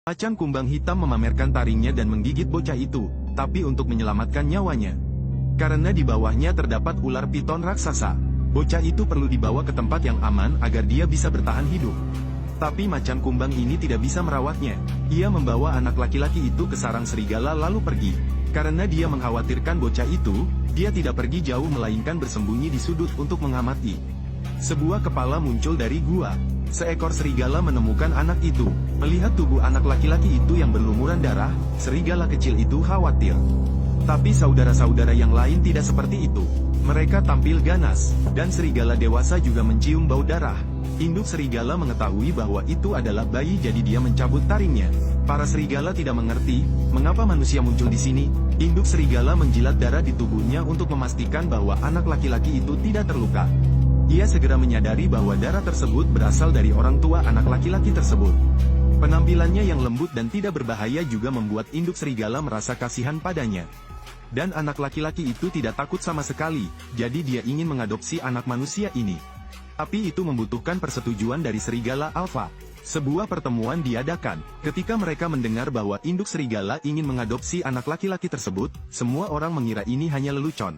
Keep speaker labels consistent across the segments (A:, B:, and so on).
A: Macan kumbang hitam memamerkan taringnya dan menggigit bocah itu, tapi untuk menyelamatkan nyawanya. Karena di bawahnya terdapat ular piton raksasa, bocah itu perlu dibawa ke tempat yang aman agar dia bisa bertahan hidup. Tapi macan kumbang ini tidak bisa merawatnya. Ia membawa anak laki-laki itu ke sarang serigala lalu pergi. Karena dia mengkhawatirkan bocah itu, dia tidak pergi jauh melainkan bersembunyi di sudut untuk mengamati. Sebuah kepala muncul dari gua. Seekor serigala menemukan anak itu. Melihat tubuh anak laki-laki itu yang berlumuran darah, serigala kecil itu khawatir. Tapi saudara-saudara yang lain tidak seperti itu. Mereka tampil ganas, dan serigala dewasa juga mencium bau darah. Induk serigala mengetahui bahwa itu adalah bayi, jadi dia mencabut taringnya. Para serigala tidak mengerti mengapa manusia muncul di sini. Induk serigala menjilat darah di tubuhnya untuk memastikan bahwa anak laki-laki itu tidak terluka. Ia segera menyadari bahwa darah tersebut berasal dari orang tua anak laki-laki tersebut. Penampilannya yang lembut dan tidak berbahaya juga membuat induk serigala merasa kasihan padanya. Dan anak laki-laki itu tidak takut sama sekali, jadi dia ingin mengadopsi anak manusia ini. Tapi itu membutuhkan persetujuan dari serigala alfa. Sebuah pertemuan diadakan. Ketika mereka mendengar bahwa induk serigala ingin mengadopsi anak laki-laki tersebut, semua orang mengira ini hanya lelucon.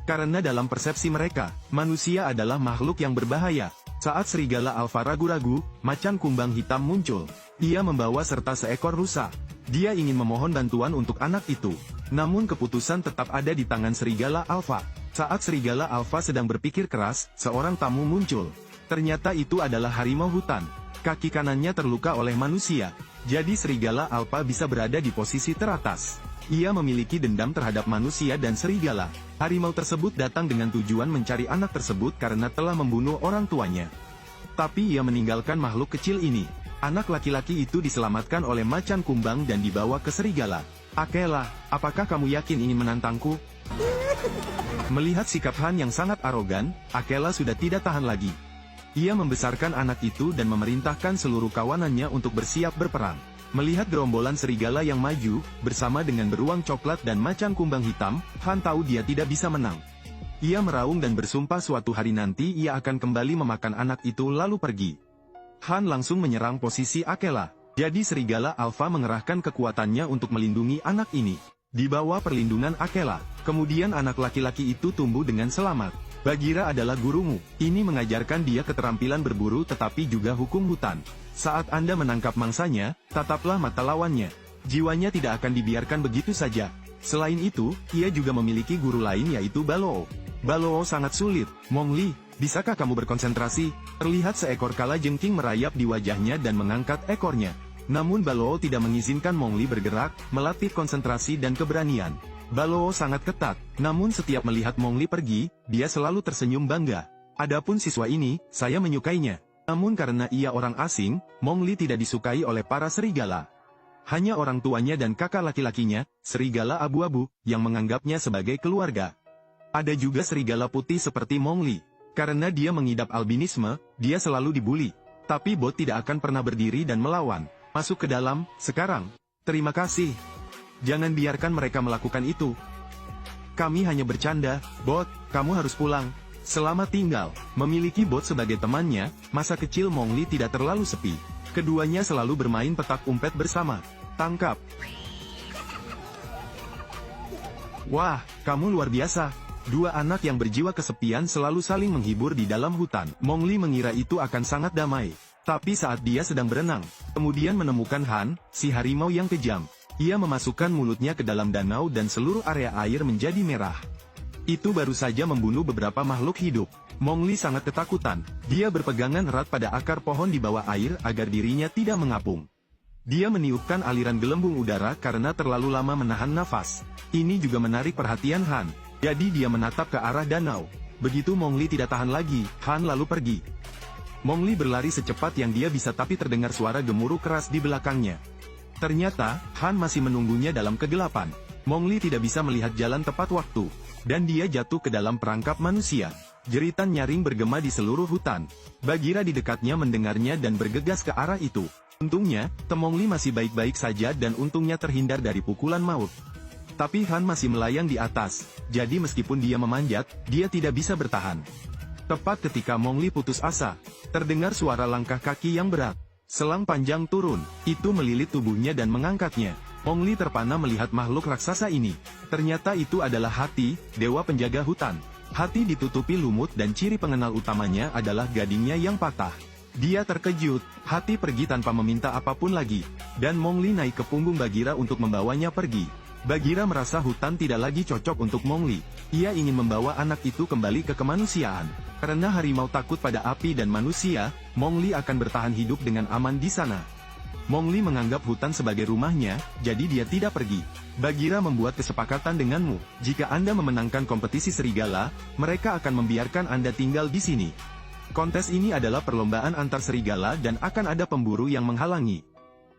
A: Karena dalam persepsi mereka, manusia adalah makhluk yang berbahaya. Saat serigala alfa ragu-ragu, macan kumbang hitam muncul. Ia membawa serta seekor rusa. Dia ingin memohon bantuan untuk anak itu. Namun keputusan tetap ada di tangan serigala alfa. Saat serigala alfa sedang berpikir keras, seorang tamu muncul. Ternyata itu adalah harimau hutan. Kaki kanannya terluka oleh manusia. Jadi serigala alfa bisa berada di posisi teratas. Ia memiliki dendam terhadap manusia dan serigala. Harimau tersebut datang dengan tujuan mencari anak tersebut karena telah membunuh orang tuanya. Tapi ia meninggalkan makhluk kecil ini. Anak laki-laki itu diselamatkan oleh macan kumbang dan dibawa ke serigala. Akela, apakah kamu yakin ingin menantangku? Melihat sikap Han yang sangat arogan, Akela sudah tidak tahan lagi. Ia membesarkan anak itu dan memerintahkan seluruh kawanannya untuk bersiap berperang. Melihat gerombolan serigala yang maju, bersama dengan beruang coklat dan macan kumbang hitam, Han tahu dia tidak bisa menang. Ia meraung dan bersumpah suatu hari nanti ia akan kembali memakan anak itu lalu pergi. Han langsung menyerang posisi Akela. Jadi serigala alfa mengerahkan kekuatannya untuk melindungi anak ini. Di bawah perlindungan Akela, kemudian anak laki-laki itu tumbuh dengan selamat. Bagheera adalah gurumu. Ini mengajarkan dia keterampilan berburu tetapi juga hukum hutan. Saat Anda menangkap mangsanya, tataplah mata lawannya. Jiwanya tidak akan dibiarkan begitu saja. Selain itu, ia juga memiliki guru lain yaitu Baloo. Baloo sangat sulit. Mowgli, bisakah kamu berkonsentrasi? Terlihat seekor kalajengking merayap di wajahnya dan mengangkat ekornya. Namun Baloo tidak mengizinkan Mowgli bergerak, melatih konsentrasi dan keberanian. Baloo sangat ketat, namun setiap melihat Mowgli pergi, dia selalu tersenyum bangga. Adapun siswa ini, saya menyukainya. Namun karena ia orang asing, Mowgli tidak disukai oleh para serigala. Hanya orang tuanya dan kakak laki-lakinya, serigala abu-abu, yang menganggapnya sebagai keluarga. Ada juga serigala putih seperti Mowgli. Karena dia mengidap albinisme, dia selalu dibuli. Tapi Bot tidak akan pernah berdiri dan melawan. Masuk ke dalam, sekarang. Terima kasih. Jangan biarkan mereka melakukan itu. Kami hanya bercanda, Bot, kamu harus pulang. Selamat tinggal. Memiliki Bot sebagai temannya, masa kecil Mowgli tidak terlalu sepi. Keduanya selalu bermain petak umpet bersama. Tangkap. Wah, kamu luar biasa. Dua anak yang berjiwa kesepian selalu saling menghibur di dalam hutan. Mowgli mengira itu akan sangat damai. Tapi saat dia sedang berenang, kemudian menemukan Han, si harimau yang kejam. Ia memasukkan mulutnya ke dalam danau dan seluruh area air menjadi merah. Itu baru saja membunuh beberapa makhluk hidup. Mowgli sangat ketakutan. Dia berpegangan erat pada akar pohon di bawah air agar dirinya tidak mengapung. Dia meniupkan aliran gelembung udara karena terlalu lama menahan nafas. Ini juga menarik perhatian Han. Jadi dia menatap ke arah danau. Begitu Mowgli tidak tahan lagi, Han lalu pergi. Mowgli berlari secepat yang dia bisa tapi terdengar suara gemuruh keras di belakangnya. Ternyata, Han masih menunggunya dalam kegelapan. Mowgli tidak bisa melihat jalan tepat waktu. Dan dia jatuh ke dalam perangkap manusia. Jeritan nyaring bergema di seluruh hutan. Bagheera di dekatnya mendengarnya dan bergegas ke arah itu. Untungnya, Mowgli masih baik-baik saja dan untungnya terhindar dari pukulan maut. Tapi Han masih melayang di atas. Jadi meskipun dia memanjat, dia tidak bisa bertahan. Tepat ketika Mowgli putus asa, terdengar suara langkah kaki yang berat. Selang panjang turun, itu melilit tubuhnya dan mengangkatnya. Mowgli terpana melihat makhluk raksasa ini. Ternyata itu adalah Hati, dewa penjaga hutan. Hati ditutupi lumut dan ciri pengenal utamanya adalah gadingnya yang patah. Dia terkejut, Hati pergi tanpa meminta apapun lagi. Dan Mowgli naik ke punggung Bagheera untuk membawanya pergi. Bagheera merasa hutan tidak lagi cocok untuk Mowgli. Ia ingin membawa anak itu kembali ke kemanusiaan. Karena harimau takut pada api dan manusia, Mowgli akan bertahan hidup dengan aman di sana. Mowgli menganggap hutan sebagai rumahnya, jadi dia tidak pergi. Bagheera membuat kesepakatan denganmu. Jika Anda memenangkan kompetisi serigala, mereka akan membiarkan Anda tinggal di sini. Kontes ini adalah perlombaan antar serigala dan akan ada pemburu yang menghalangi.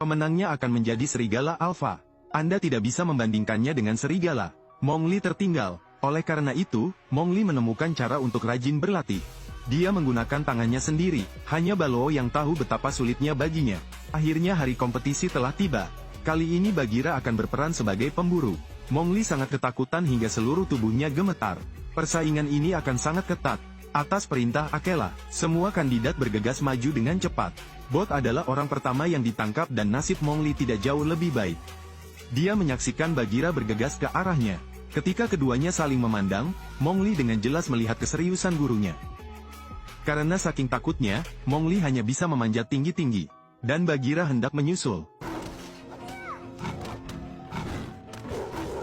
A: Pemenangnya akan menjadi serigala alfa. Anda tidak bisa membandingkannya dengan serigala. Mowgli tertinggal. Oleh karena itu, Mowgli menemukan cara untuk rajin berlatih. Dia menggunakan tangannya sendiri, hanya Baloo yang tahu betapa sulitnya baginya. Akhirnya hari kompetisi telah tiba. Kali ini Bagheera akan berperan sebagai pemburu. Mowgli sangat ketakutan hingga seluruh tubuhnya gemetar. Persaingan ini akan sangat ketat. Atas perintah Akela, semua kandidat bergegas maju dengan cepat. Bot adalah orang pertama yang ditangkap dan nasib Mowgli tidak jauh lebih baik. Dia menyaksikan Bagheera bergegas ke arahnya. Ketika keduanya saling memandang, Mowgli dengan jelas melihat keseriusan gurunya. Karena saking takutnya, Mowgli hanya bisa memanjat tinggi-tinggi. Dan Bagheera hendak menyusul.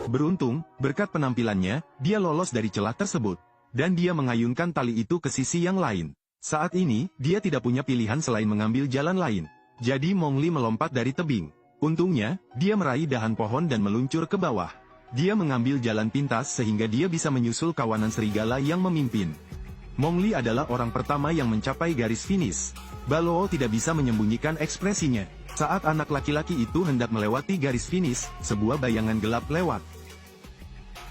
A: Beruntung, berkat penampilannya, dia lolos dari celah tersebut. Dan dia mengayunkan tali itu ke sisi yang lain. Saat ini, dia tidak punya pilihan selain mengambil jalan lain. Jadi Mowgli melompat dari tebing. Untungnya, dia meraih dahan pohon dan meluncur ke bawah. Dia mengambil jalan pintas sehingga dia bisa menyusul kawanan serigala yang memimpin. Mowgli adalah orang pertama yang mencapai garis finish. Baloo tidak bisa menyembunyikan ekspresinya. Saat anak laki-laki itu hendak melewati garis finish, sebuah bayangan gelap lewat.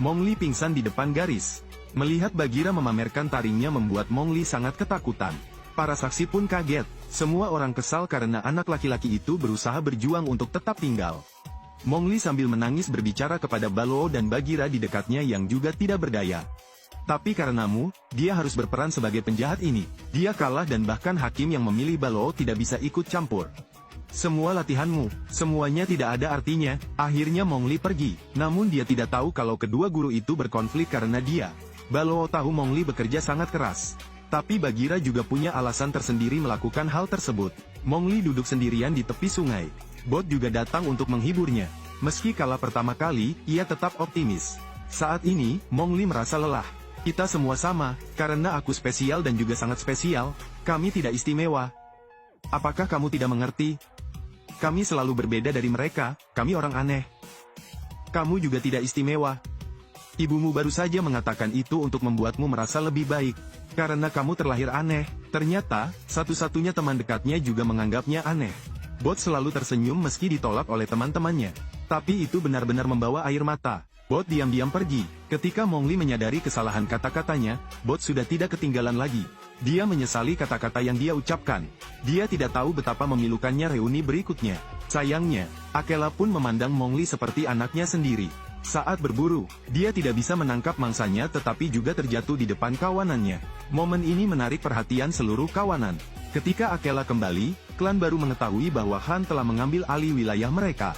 A: Mowgli pingsan di depan garis. Melihat Bagheera memamerkan taringnya membuat Mowgli sangat ketakutan. Para saksi pun kaget. Semua orang kesal karena anak laki-laki itu berusaha berjuang untuk tetap tinggal. Mowgli sambil menangis berbicara kepada Baloo dan Bagheera di dekatnya yang juga tidak berdaya. Tapi karenamu, dia harus berperan sebagai penjahat ini. Dia kalah dan bahkan hakim yang memilih Baloo tidak bisa ikut campur. Semua latihanmu, semuanya tidak ada artinya. Akhirnya Mowgli pergi. Namun dia tidak tahu kalau kedua guru itu berkonflik karena dia. Baloo tahu Mowgli bekerja sangat keras. Tapi Bagheera juga punya alasan tersendiri melakukan hal tersebut. Mowgli duduk sendirian di tepi sungai. Bot juga datang untuk menghiburnya. Meski kalah pertama kali, ia tetap optimis. Saat ini, Mowgli merasa lelah. Kita semua sama, karena aku spesial dan juga sangat spesial, kami tidak istimewa. Apakah kamu tidak mengerti? Kami selalu berbeda dari mereka, kami orang aneh. Kamu juga tidak istimewa. Ibumu baru saja mengatakan itu untuk membuatmu merasa lebih baik. Karena kamu terlahir aneh, ternyata, satu-satunya teman dekatnya juga menganggapnya aneh. Bot selalu tersenyum meski ditolak oleh teman-temannya. Tapi itu benar-benar membawa air mata. Bot diam-diam pergi. Ketika Mowgli menyadari kesalahan kata-katanya, Bot sudah tidak ketinggalan lagi. Dia menyesali kata-kata yang dia ucapkan. Dia tidak tahu betapa memilukannya reuni berikutnya. Sayangnya, Akela pun memandang Mowgli seperti anaknya sendiri. Saat berburu, dia tidak bisa menangkap mangsanya tetapi juga terjatuh di depan kawanannya. Momen ini menarik perhatian seluruh kawanan. Ketika Akela kembali, klan baru mengetahui bahwa Han telah mengambil alih wilayah mereka.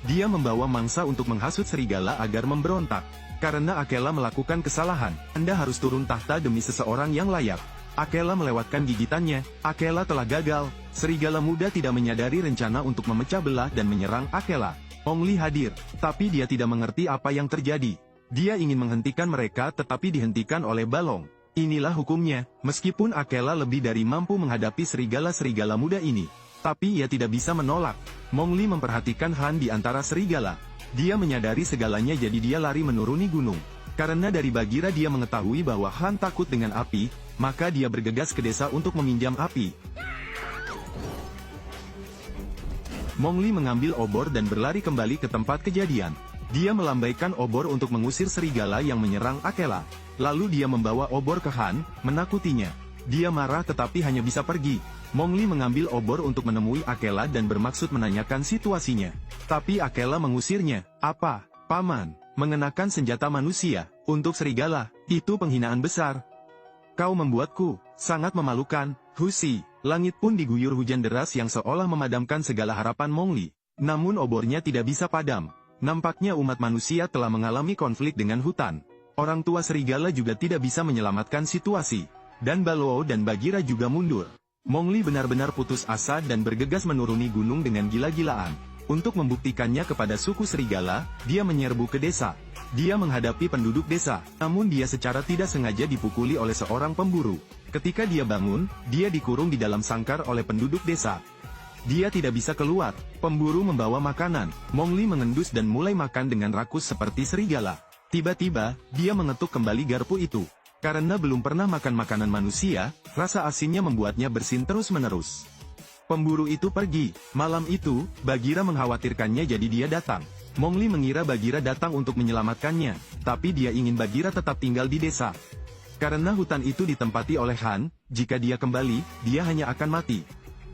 A: Dia membawa mangsa untuk menghasut serigala agar memberontak. Karena Akela melakukan kesalahan, Anda harus turun tahta demi seseorang yang layak. Akela melewatkan gigitannya. Akela telah gagal. Serigala muda tidak menyadari rencana untuk memecah belah dan menyerang Akela. Mowgli hadir, tapi dia tidak mengerti apa yang terjadi. Dia ingin menghentikan mereka tetapi dihentikan oleh Balong. Inilah hukumnya, meskipun Akela lebih dari mampu menghadapi serigala-serigala muda ini. Tapi ia tidak bisa menolak. Mowgli memperhatikan Han di antara serigala. Dia menyadari segalanya jadi dia lari menuruni gunung. Karena dari Bagheera dia mengetahui bahwa Han takut dengan api, maka dia bergegas ke desa untuk meminjam api. Mowgli mengambil obor dan berlari kembali ke tempat kejadian. Dia melambaikan obor untuk mengusir serigala yang menyerang Akela. Lalu dia membawa obor ke Han, menakutinya. Dia marah tetapi hanya bisa pergi. Mowgli mengambil obor untuk menemui Akela dan bermaksud menanyakan situasinya. Tapi Akela mengusirnya. Apa, Paman? Mengenakan senjata manusia, untuk serigala, itu penghinaan besar. Kau membuatku, Sangat memalukan, Husi. Langit pun diguyur hujan deras yang seolah memadamkan segala harapan Mongli. Namun obornya tidak bisa padam. Nampaknya umat manusia telah mengalami konflik dengan hutan. Orang tua serigala juga tidak bisa menyelamatkan situasi. Dan Baloo dan Bagheera juga mundur. Mongli benar-benar putus asa dan bergegas menuruni gunung dengan gila-gilaan. Untuk membuktikannya kepada suku serigala, dia menyerbu ke desa. Dia menghadapi penduduk desa, namun dia secara tidak sengaja dipukuli oleh seorang pemburu. Ketika dia bangun, dia dikurung di dalam sangkar oleh penduduk desa. Dia tidak bisa keluar. Pemburu membawa makanan. Mongli mengendus dan mulai makan dengan rakus seperti serigala. Tiba-tiba, dia mengetuk kembali garpu itu. Karena belum pernah makan makanan manusia, rasa asinnya membuatnya bersin terus-menerus. Pemburu itu pergi. Malam itu, Bagheera mengkhawatirkannya jadi dia datang. Mongli mengira Bagheera datang untuk menyelamatkannya, tapi dia ingin Bagheera tetap tinggal di desa. Karena hutan itu ditempati oleh Han, jika dia kembali, dia hanya akan mati.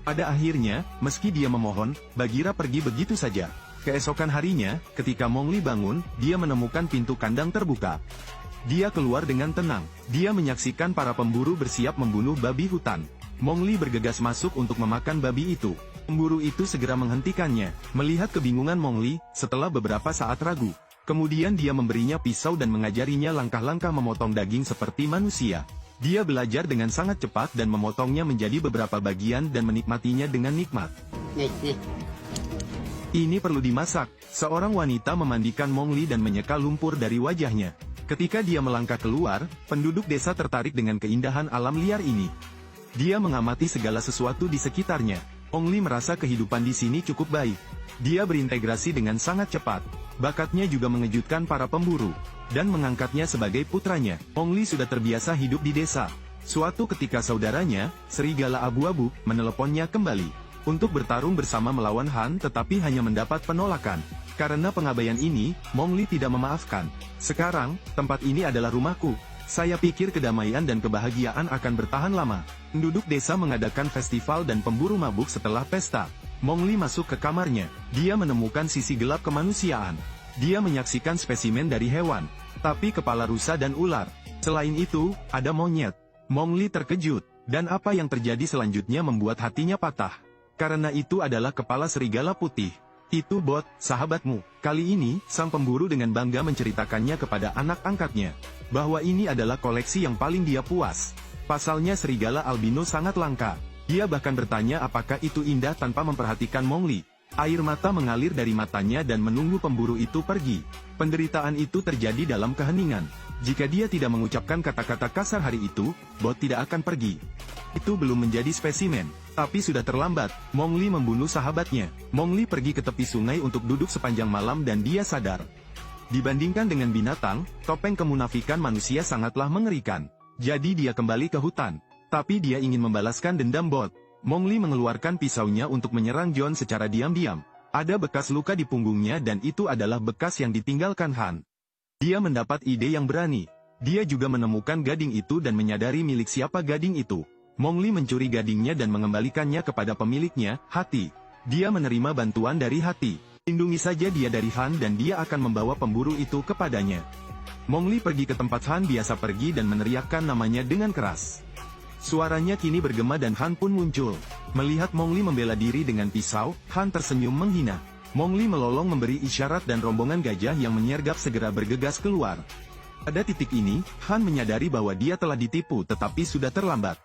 A: Pada akhirnya, meski dia memohon, Bagheera pergi begitu saja. Keesokan harinya, ketika Mongli bangun, dia menemukan pintu kandang terbuka. Dia keluar dengan tenang. Dia menyaksikan para pemburu bersiap membunuh babi hutan. Mongli bergegas masuk untuk memakan babi itu. Pemburu itu segera menghentikannya. Melihat kebingungan Mongli, setelah beberapa saat ragu. Kemudian dia memberinya pisau dan mengajarinya langkah-langkah memotong daging seperti manusia. Dia belajar dengan sangat cepat dan memotongnya menjadi beberapa bagian dan menikmatinya dengan nikmat. Ini perlu dimasak. Seorang wanita memandikan Mongli dan menyeka lumpur dari wajahnya. Ketika dia melangkah keluar, penduduk desa tertarik dengan keindahan alam liar ini. Dia mengamati segala sesuatu di sekitarnya. Mongli merasa kehidupan di sini cukup baik. Dia berintegrasi dengan sangat cepat. Bakatnya juga mengejutkan para pemburu. Dan mengangkatnya sebagai putranya. Mongli sudah terbiasa hidup di desa. Suatu ketika saudaranya, serigala abu-abu, meneleponnya kembali. Untuk bertarung bersama melawan Han tetapi hanya mendapat penolakan. Karena pengabaian ini, Mongli tidak memaafkan. Sekarang, tempat ini adalah rumahku. Saya pikir kedamaian dan kebahagiaan akan bertahan lama. Penduduk desa mengadakan festival dan pemburu mabuk setelah pesta. Mongli masuk ke kamarnya. Dia menemukan sisi gelap kemanusiaan. Dia menyaksikan spesimen dari hewan. Tapi kepala rusa dan ular. Selain itu, ada monyet. Mongli terkejut. Dan apa yang terjadi selanjutnya membuat hatinya patah. Karena itu adalah kepala serigala putih. Itu Bot, sahabatmu. Kali ini, sang pemburu dengan bangga menceritakannya kepada anak angkatnya. Bahwa ini adalah koleksi yang paling dia puas. Pasalnya serigala albino sangat langka. Dia bahkan bertanya apakah itu indah tanpa memperhatikan Mongli. Air mata mengalir dari matanya dan menunggu pemburu itu pergi. Penderitaan itu terjadi dalam keheningan. Jika dia tidak mengucapkan kata-kata kasar hari itu, Bot tidak akan pergi. Itu belum menjadi spesimen. Tapi sudah terlambat, Mongli membunuh sahabatnya. Mongli pergi ke tepi sungai untuk duduk sepanjang malam dan dia sadar. Dibandingkan dengan binatang, topeng kemunafikan manusia sangatlah mengerikan. Jadi dia kembali ke hutan. Tapi dia ingin membalaskan dendam Bot. Mongli mengeluarkan pisaunya untuk menyerang John secara diam-diam. Ada bekas luka di punggungnya dan itu adalah bekas yang ditinggalkan Han. Dia mendapat ide yang berani. Dia juga menemukan gading itu dan menyadari milik siapa gading itu. Mongli mencuri gadingnya dan mengembalikannya kepada pemiliknya, Hati. Dia menerima bantuan dari Hati. Lindungi saja dia dari Han dan dia akan membawa pemburu itu kepadanya. Mongli pergi ke tempat Han biasa pergi dan meneriakkan namanya dengan keras. Suaranya kini bergema dan Han pun muncul. Melihat Mongli membela diri dengan pisau, Han tersenyum menghina. Mongli melolong memberi isyarat dan rombongan gajah yang menyergap segera bergegas keluar. Pada titik ini, Han menyadari bahwa dia telah ditipu tetapi sudah terlambat.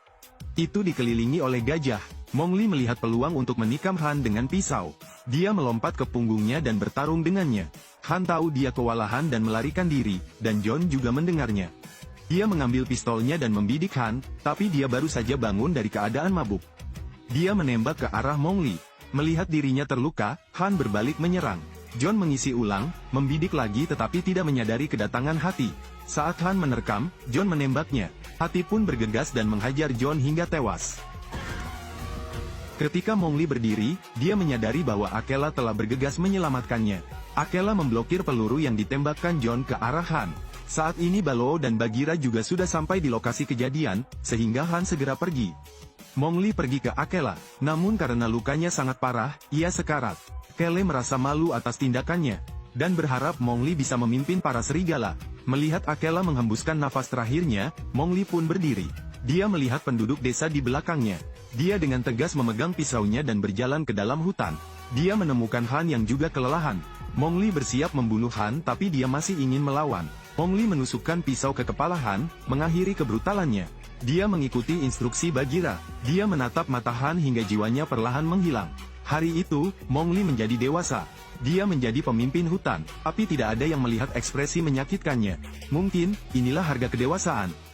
A: Itu dikelilingi oleh gajah. Mongli melihat peluang untuk menikam Han dengan pisau. Dia melompat ke punggungnya dan bertarung dengannya. Han tahu dia kewalahan dan melarikan diri, dan John juga mendengarnya. Dia mengambil pistolnya dan membidik Han, tapi dia baru saja bangun dari keadaan mabuk. Dia menembak ke arah Mongli. Melihat dirinya terluka, Han berbalik menyerang. John mengisi ulang, membidik lagi tetapi tidak menyadari kedatangan Hati. Saat Han menerkam, John menembaknya. Hati pun bergegas dan menghajar John hingga tewas. Ketika Mongli berdiri, dia menyadari bahwa Akela telah bergegas menyelamatkannya. Akela memblokir peluru yang ditembakkan John ke arah Han. Saat ini Baloo dan Bagheera juga sudah sampai di lokasi kejadian, sehingga Han segera pergi. Mongli pergi ke Akela, namun karena lukanya sangat parah, ia sekarat. Akela merasa malu atas tindakannya, dan berharap Mongli bisa memimpin para serigala. Melihat Akela menghembuskan nafas terakhirnya, Mongli pun berdiri. Dia melihat penduduk desa di belakangnya. Dia dengan tegas memegang pisaunya dan berjalan ke dalam hutan. Dia menemukan Han yang juga kelelahan. Mowgli bersiap membunuh Han tapi dia masih ingin melawan. Mowgli menusukkan pisau ke kepala Han, mengakhiri kebrutalannya. Dia mengikuti instruksi Bagheera. Dia menatap mata Han hingga jiwanya perlahan menghilang. Hari itu, Mowgli menjadi dewasa. Dia menjadi pemimpin hutan, tapi tidak ada yang melihat ekspresi menyakitkannya. Mungkin, inilah harga kedewasaan.